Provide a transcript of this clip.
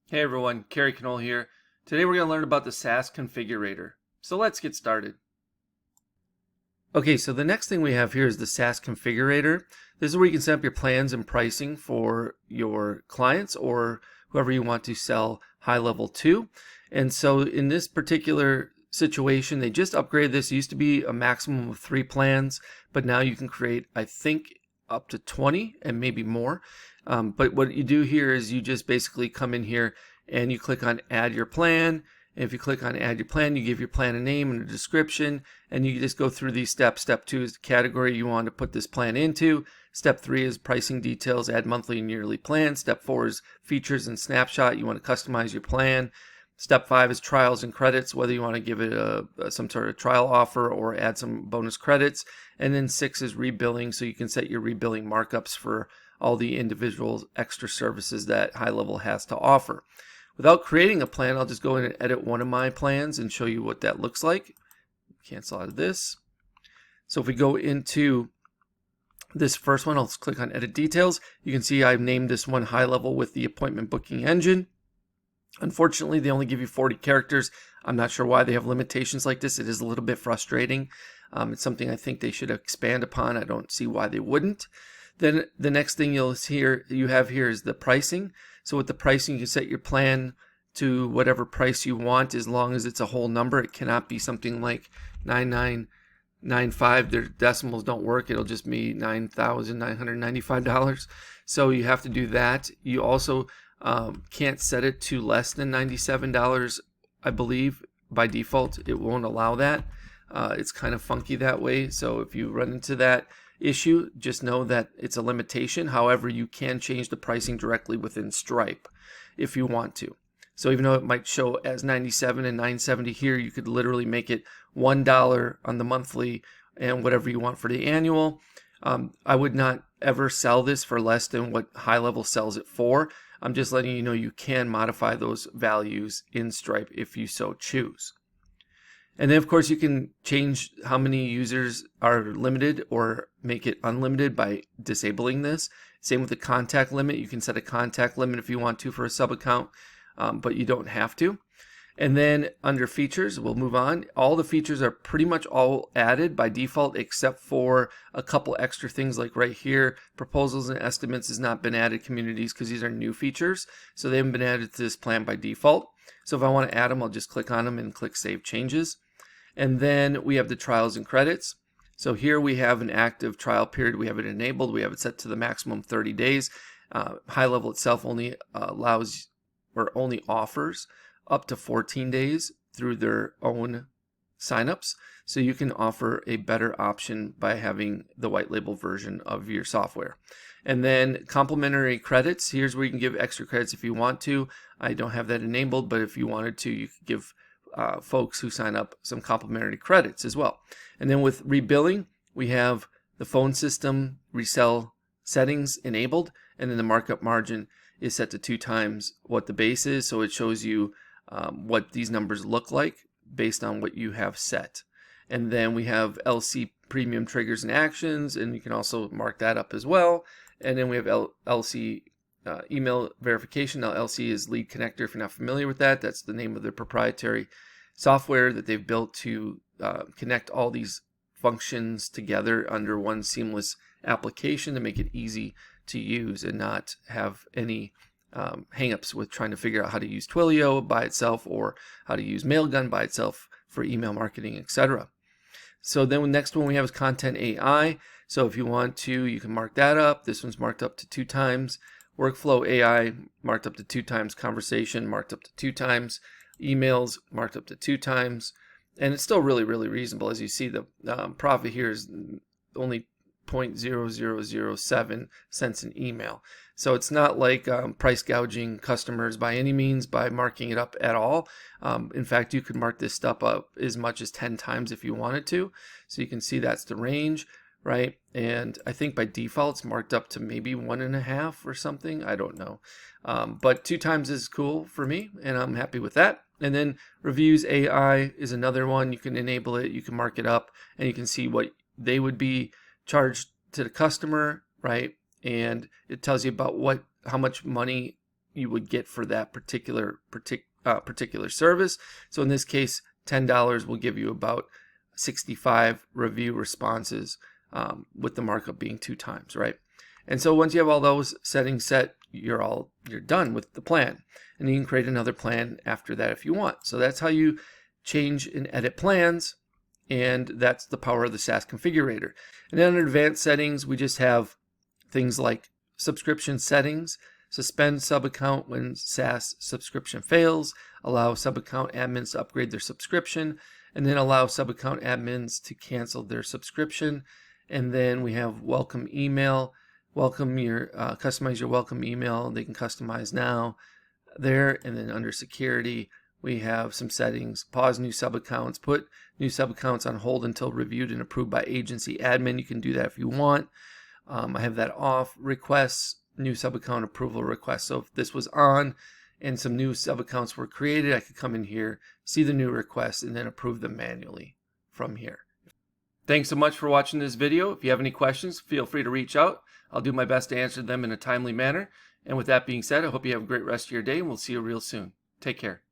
Hey everyone, Kerry Knoll here. Today we're going to learn about the SaaS Configurator. So let's get started. Okay, so the next thing we have here is the SaaS Configurator. This is where you can set up your plans and pricing for your clients or whoever you want to sell HighLevel to. And so in this particular situation, they just upgraded this. It used to be a maximum of 3 plans, but now you can create, I think, up to 20 and maybe more. But what you do here is you just basically come in here and you click on add your plan. And if you click on add your plan, you give your plan a name and a description, and you just go through these steps. Step 2 is the category you want to put this plan into. Step 3 is pricing details, add monthly and yearly plans. Step 4 is features and snapshot. You want to customize your plan. Step 5 is trials and credits, whether you want to give it some sort of trial offer or add some bonus credits. And then 6 is rebilling, so you can set your rebilling markups for all the individual extra services that HighLevel has to offer. Without creating a plan, I'll just go in and edit one of my plans and show you what that looks like. Cancel out of this. So if we go into this first one, I'll just click on edit details. You can see I've named this one HighLevel with the appointment booking engine. Unfortunately, they only give you 40 characters. I'm not sure why they have limitations like this. It is a little bit frustrating. It's something I think they should expand upon. I don't see why they wouldn't. Then the next thing you have here is the pricing. So with the pricing, you can set your plan to whatever price you want as long as it's a whole number. It cannot be something like 9995. Their decimals don't work. It'll just be $9,995. So you have to do that. You also can't set it to less than $97, I believe. By default, it won't allow that. It's kind of funky that way. So if you run into that issue, just know that it's a limitation. However, you can change the pricing directly within Stripe if you want to. So even though it might show as 97 and 970 here, you could literally make it $1 on the monthly and whatever you want for the annual. I would not ever sell this for less than what HighLevel sells it for. I'm just letting you know you can modify those values in Stripe if you so choose. And then, of course, you can change how many users are limited or make it unlimited by disabling this. Same with the contact limit. You can set a contact limit if you want to for a sub account, but you don't have to. And then under features, we'll move on. All the features are pretty much all added by default except for a couple extra things like right here. Proposals and estimates has not been added, communities, because these are new features. So they haven't been added to this plan by default. So if I want to add them, I'll just click on them and click Save Changes. And then we have the trials and credits. So here we have an active trial period. We have it enabled. We have it set to the maximum 30 days. HighLevel itself only allows or only offers up to 14 days through their own signups. So you can offer a better option by having the white label version of your software. And then complimentary credits. Here's where you can give extra credits if you want to. I don't have that enabled, but if you wanted to, you could give folks who sign up some complimentary credits as well. And then with rebilling, we have the phone system resell settings enabled, and then the markup margin is set to 2 times what the base is, so it shows you what these numbers look like based on what you have set. And then we have LC premium triggers and actions, and you can also mark that up as well. And then we have LC email verification. Now LC is lead connector. If you're not familiar with that, that's the name of their proprietary software that they've built to connect all these functions together under one seamless application to make it easy to use and not have any hangups with trying to figure out how to use Twilio by itself or how to use Mailgun by itself for email marketing, etc. So then the next one we have is Content AI. So if you want to, you can mark that up. This one's marked up to 2 times. Workflow AI marked up to 2 times. Conversation marked up to 2 times. Emails marked up to 2 times. And it's still really, really reasonable. As you see, the profit here is only 0.0007 cents an email. So it's not like price gouging customers by any means by marking it up at all. In fact, you could mark this stuff up as much as 10 times if you wanted to. So you can see that's the range, right? And I think by default it's marked up to maybe 1.5 or something. I don't know. But 2 times is cool for me, and I'm happy with that. And then Reviews AI is another one. You can enable it, you can mark it up, and you can see what they would be charged to the customer, right? And it tells you about how much money you would get for that particular service. So in this case, $10 will give you about 65 review responses, with the markup being 2 times, right? And so once you have all those settings set, you're done with the plan, and you can create another plan after that if you want. So that's how you change and edit plans, and that's the power of the SaaS Configurator. And then under advanced settings, we just have things like subscription settings, suspend sub-account when SaaS subscription fails, allow sub-account admins to upgrade their subscription, and then allow sub-account admins to cancel their subscription. And then we have welcome email, customize your welcome email. They can customize now there. And then under security, we have some settings: pause new sub-accounts, put new sub-accounts on hold until reviewed and approved by agency admin. You can do that if you want. I have that off. Requests, new sub-account approval requests. So if this was on and some new sub-accounts were created, I could come in here, see the new requests, and then approve them manually from here. Thanks so much for watching this video. If you have any questions, feel free to reach out. I'll do my best to answer them in a timely manner. And with that being said, I hope you have a great rest of your day, and we'll see you real soon. Take care.